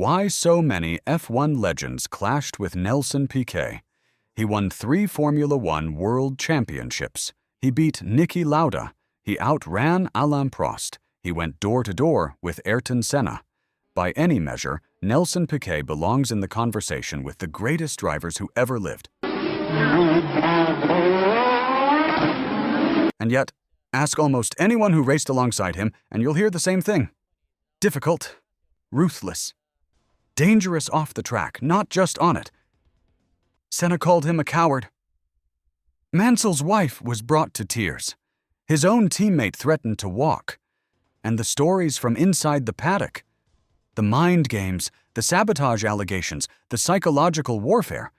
Why so many F1 legends clashed with Nelson Piquet? He won 3 Formula One World Championships. He beat Niki Lauda. He outran Alain Prost. He went door-to-door with Ayrton Senna. By any measure, Nelson Piquet belongs in the conversation with the greatest drivers who ever lived. And yet, ask almost anyone who raced alongside him, and you'll hear the same thing. Difficult, ruthless, dangerous off the track, not just on it. Senna called him a coward. Mansell's wife was brought to tears. His own teammate threatened to walk. And the stories from inside the paddock, the mind games, the sabotage allegations, the psychological warfare,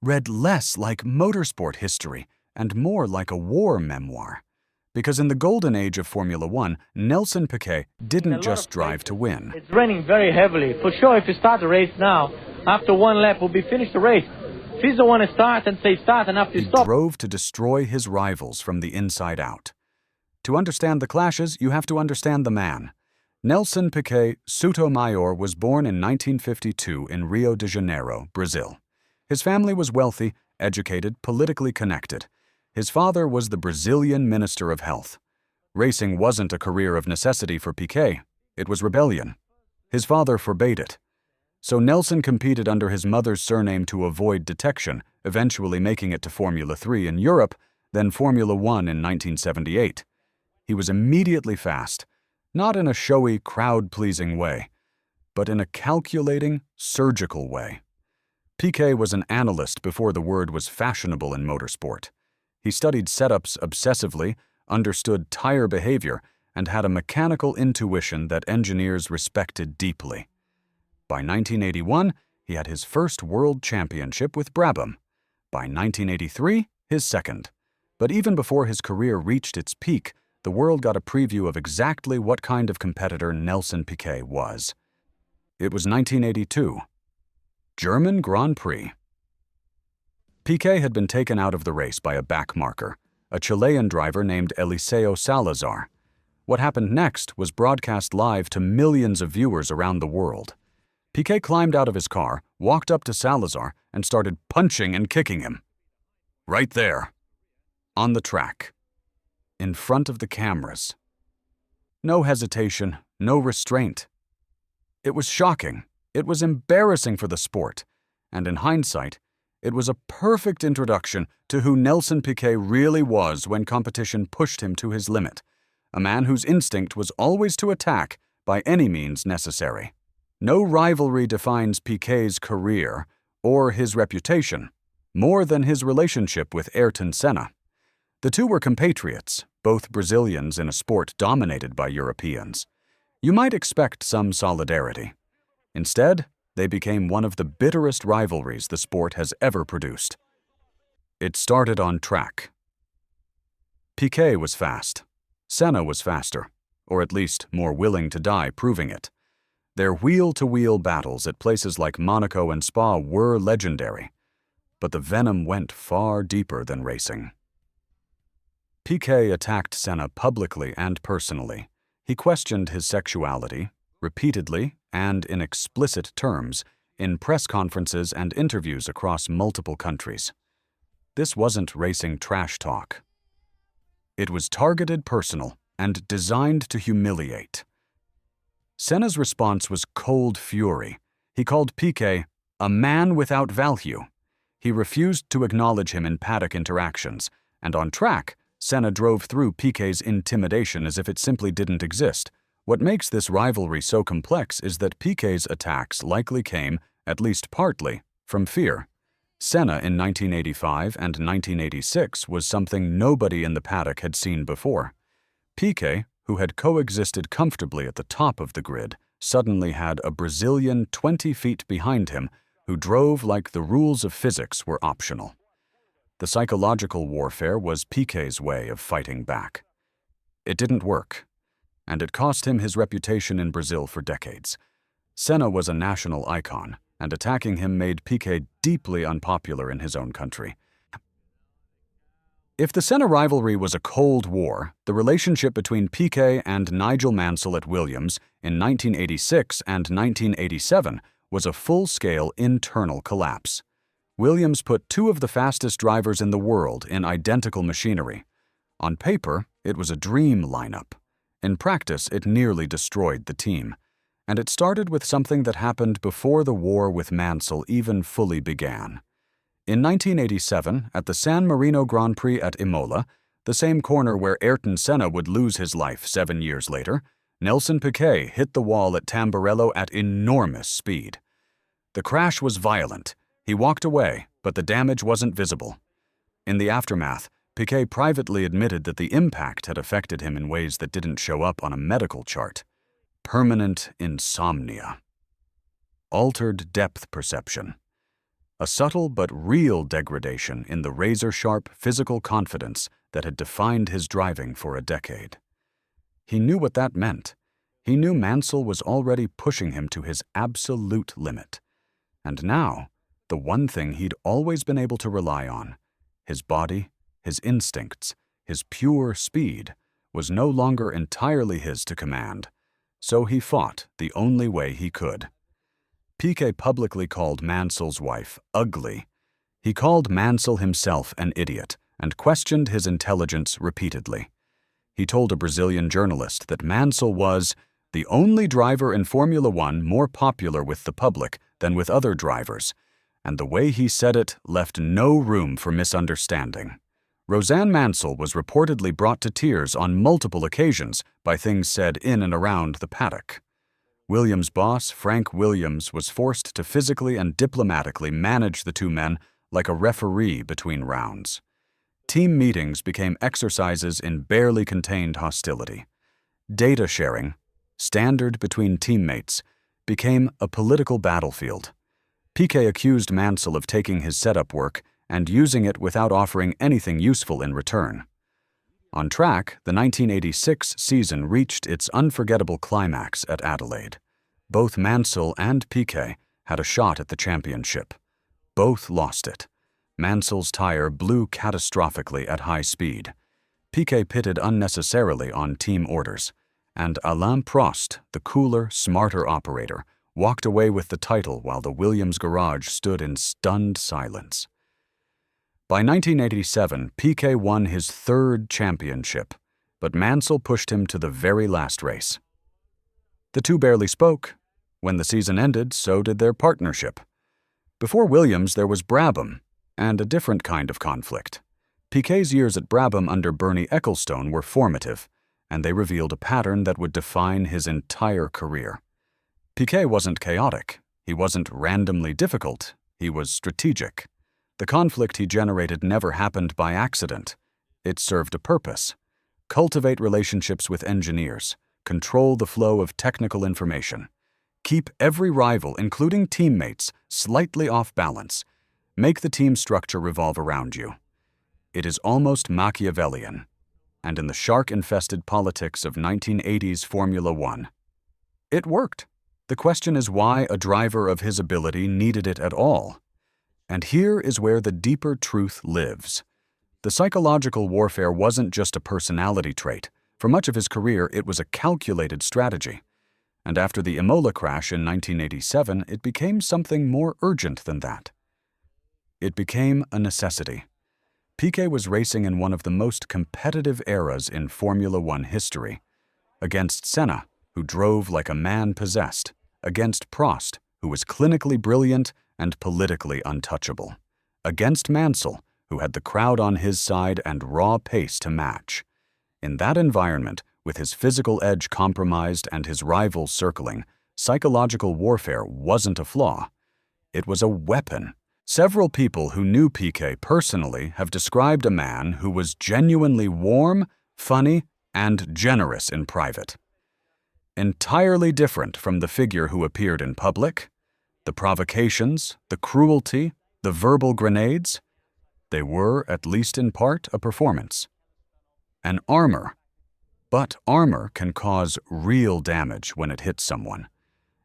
read less like motorsport history and more like a war memoir. Because in the golden age of Formula One, Nelson Piquet didn't just drive to win. It's raining very heavily. For sure, if you start the race now, after one lap, we'll be finished the race. If he's the one to start and say start, and after you stop... He drove to destroy his rivals from the inside out. To understand the clashes, you have to understand the man. Nelson Piquet Sotomayor was born in 1952 in Rio de Janeiro, Brazil. His family was wealthy, educated, politically connected. His father was the Brazilian Minister of Health. Racing wasn't a career of necessity for Piquet. It was rebellion. His father forbade it. So Nelson competed under his mother's surname to avoid detection, eventually making it to Formula 3 in Europe, then Formula 1 in 1978. He was immediately fast, not in a showy, crowd-pleasing way, but in a calculating, surgical way. Piquet was an analyst before the word was fashionable in motorsport. He studied setups obsessively, understood tire behavior, and had a mechanical intuition that engineers respected deeply. By 1981, he had his first world championship with Brabham. By 1983, his second. But even before his career reached its peak, the world got a preview of exactly what kind of competitor Nelson Piquet was. It was 1982. German Grand Prix. Piquet had been taken out of the race by a backmarker, a Chilean driver named Eliseo Salazar. What happened next was broadcast live to millions of viewers around the world. Piquet climbed out of his car, walked up to Salazar, and started punching and kicking him. Right there. On the track. In front of the cameras. No hesitation, no restraint. It was shocking. It was embarrassing for the sport. And in hindsight, it was a perfect introduction to who Nelson Piquet really was when competition pushed him to his limit. A man whose instinct was always to attack by any means necessary. No rivalry defines Piquet's career or his reputation more than his relationship with Ayrton Senna. The two were compatriots, both Brazilians in a sport dominated by Europeans. You might expect some solidarity. Instead, they became one of the bitterest rivalries the sport has ever produced. It started on track. Piquet was fast. Senna was faster, or at least more willing to die proving it. Their wheel-to-wheel battles at places like Monaco and Spa were legendary, but the venom went far deeper than racing. Piquet attacked Senna publicly and personally. He questioned his sexuality, repeatedly and in explicit terms, in press conferences and interviews across multiple countries. This wasn't racing trash talk. It was targeted, personal, and designed to humiliate. Senna's response was cold fury. He called Piquet a man without value. He refused to acknowledge him in paddock interactions, and on track, Senna drove through Piquet's intimidation as if it simply didn't exist. What makes this rivalry so complex is that Piquet's attacks likely came, at least partly, from fear. Senna in 1985 and 1986 was something nobody in the paddock had seen before. Piquet, who had coexisted comfortably at the top of the grid, suddenly had a Brazilian 20 feet behind him who drove like the rules of physics were optional. The psychological warfare was Piquet's way of fighting back. It didn't work, and it cost him his reputation in Brazil for decades. Senna was a national icon, and attacking him made Piquet deeply unpopular in his own country. If the Senna rivalry was a Cold War, the relationship between Piquet and Nigel Mansell at Williams in 1986 and 1987 was a full-scale internal collapse. Williams put two of the fastest drivers in the world in identical machinery. On paper, it was a dream lineup. In practice, it nearly destroyed the team. And it started with something that happened before the war with Mansell even fully began. In 1987, at the San Marino Grand Prix at Imola, the same corner where Ayrton Senna would lose his life 7 years later, Nelson Piquet hit the wall at Tamburello at enormous speed. The crash was violent. He walked away, but the damage wasn't visible. In the aftermath, Piquet privately admitted that the impact had affected him in ways that didn't show up on a medical chart. Permanent insomnia. Altered depth perception. A subtle but real degradation in the razor-sharp physical confidence that had defined his driving for a decade. He knew what that meant. He knew Mansell was already pushing him to his absolute limit. And now, the one thing he'd always been able to rely on, his body, his instincts, his pure speed, was no longer entirely his to command. So he fought the only way he could. Piquet publicly called Mansell's wife ugly. He called Mansell himself an idiot and questioned his intelligence repeatedly. He told a Brazilian journalist that Mansell was the only driver in Formula One more popular with the public than with other drivers, and the way he said it left no room for misunderstanding. Roseanne Mansell was reportedly brought to tears on multiple occasions by things said in and around the paddock. Williams' boss, Frank Williams, was forced to physically and diplomatically manage the two men like a referee between rounds. Team meetings became exercises in barely contained hostility. Data sharing, standard between teammates, became a political battlefield. Piquet accused Mansell of taking his setup work and using it without offering anything useful in return. On track, the 1986 season reached its unforgettable climax at Adelaide. Both Mansell and Piquet had a shot at the championship. Both lost it. Mansell's tire blew catastrophically at high speed. Piquet pitted unnecessarily on team orders, and Alain Prost, the cooler, smarter operator, walked away with the title while the Williams garage stood in stunned silence. By 1987, Piquet won his third championship, but Mansell pushed him to the very last race. The two barely spoke. When the season ended, so did their partnership. Before Williams, there was Brabham, and a different kind of conflict. Piquet's years at Brabham under Bernie Ecclestone were formative, and they revealed a pattern that would define his entire career. Piquet wasn't chaotic. He wasn't randomly difficult. He was strategic. The conflict he generated never happened by accident. It served a purpose. Cultivate relationships with engineers. Control the flow of technical information. Keep every rival, including teammates, slightly off balance. Make the team structure revolve around you. It is almost Machiavellian. And in the shark-infested politics of 1980s Formula One, it worked. The question is why a driver of his ability needed it at all. And here is where the deeper truth lives. The psychological warfare wasn't just a personality trait. For much of his career, it was a calculated strategy. And after the Imola crash in 1987, it became something more urgent than that. It became a necessity. Piquet was racing in one of the most competitive eras in Formula One history. Against Senna, who drove like a man possessed. Against Prost, who was clinically brilliant and politically untouchable. Against Mansell, who had the crowd on his side and raw pace to match. In that environment, with his physical edge compromised and his rivals circling, psychological warfare wasn't a flaw. It was a weapon. Several people who knew Piquet personally have described a man who was genuinely warm, funny, and generous in private. Entirely different from the figure who appeared in public. The provocations, the cruelty, the verbal grenades, they were, at least in part, a performance. An armor. But armor can cause real damage when it hits someone.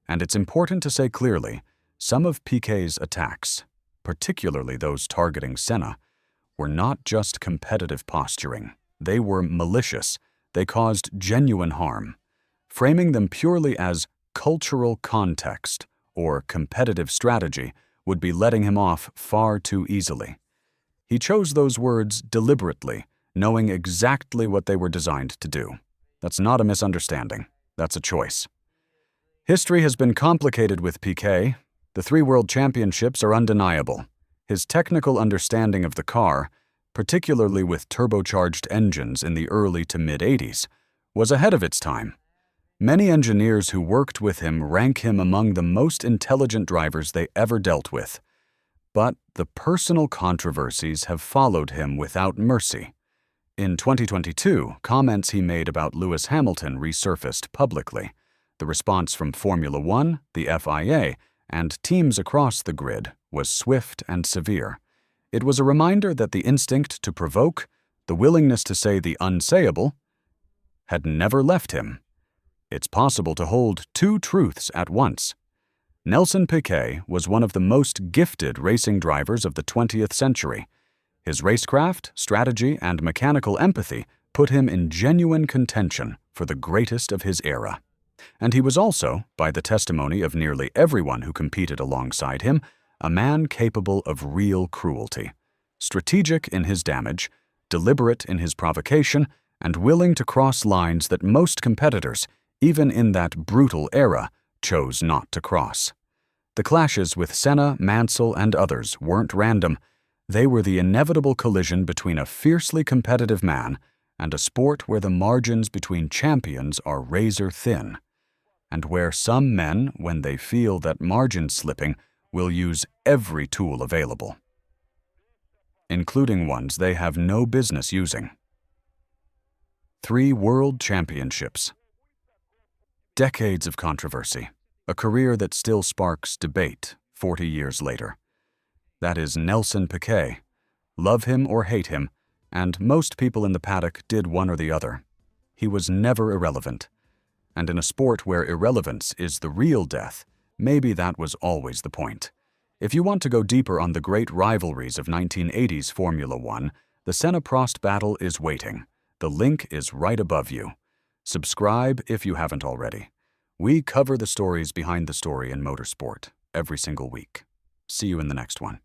And it's important to say clearly, some of Piquet's attacks, particularly those targeting Senna, were not just competitive posturing. They were malicious. They caused genuine harm. Framing them purely as cultural context or competitive strategy would be letting him off far too easily. He chose those words deliberately, knowing exactly what they were designed to do. That's not a misunderstanding. That's a choice. History has been complicated with Piquet. The 3 world championships are undeniable. His technical understanding of the car, particularly with turbocharged engines in the early to mid-80s, was ahead of its time. Many engineers who worked with him rank him among the most intelligent drivers they ever dealt with. But the personal controversies have followed him without mercy. In 2022, comments he made about Lewis Hamilton resurfaced publicly. The response from Formula One, the FIA, and teams across the grid was swift and severe. It was a reminder that the instinct to provoke, the willingness to say the unsayable, had never left him. It's possible to hold 2 truths at once. Nelson Piquet was one of the most gifted racing drivers of the 20th century. His racecraft, strategy, and mechanical empathy put him in genuine contention for the greatest of his era. And he was also, by the testimony of nearly everyone who competed alongside him, a man capable of real cruelty, strategic in his damage, deliberate in his provocation, and willing to cross lines that most competitors, even in that brutal era, chose not to cross. The clashes with Senna, Mansell, and others weren't random. They were the inevitable collision between a fiercely competitive man and a sport where the margins between champions are razor-thin, and where some men, when they feel that margin slipping, will use every tool available, including ones they have no business using. 3 world championships. Decades of controversy, a career that still sparks debate 40 years later. That is Nelson Piquet. Love him or hate him, and most people in the paddock did one or the other. He was never irrelevant. And in a sport where irrelevance is the real death, maybe that was always the point. If you want to go deeper on the great rivalries of 1980s Formula One, the Senna-Prost battle is waiting. The link is right above you. Subscribe if you haven't already. We cover the stories behind the story in motorsport every single week. See you in the next one.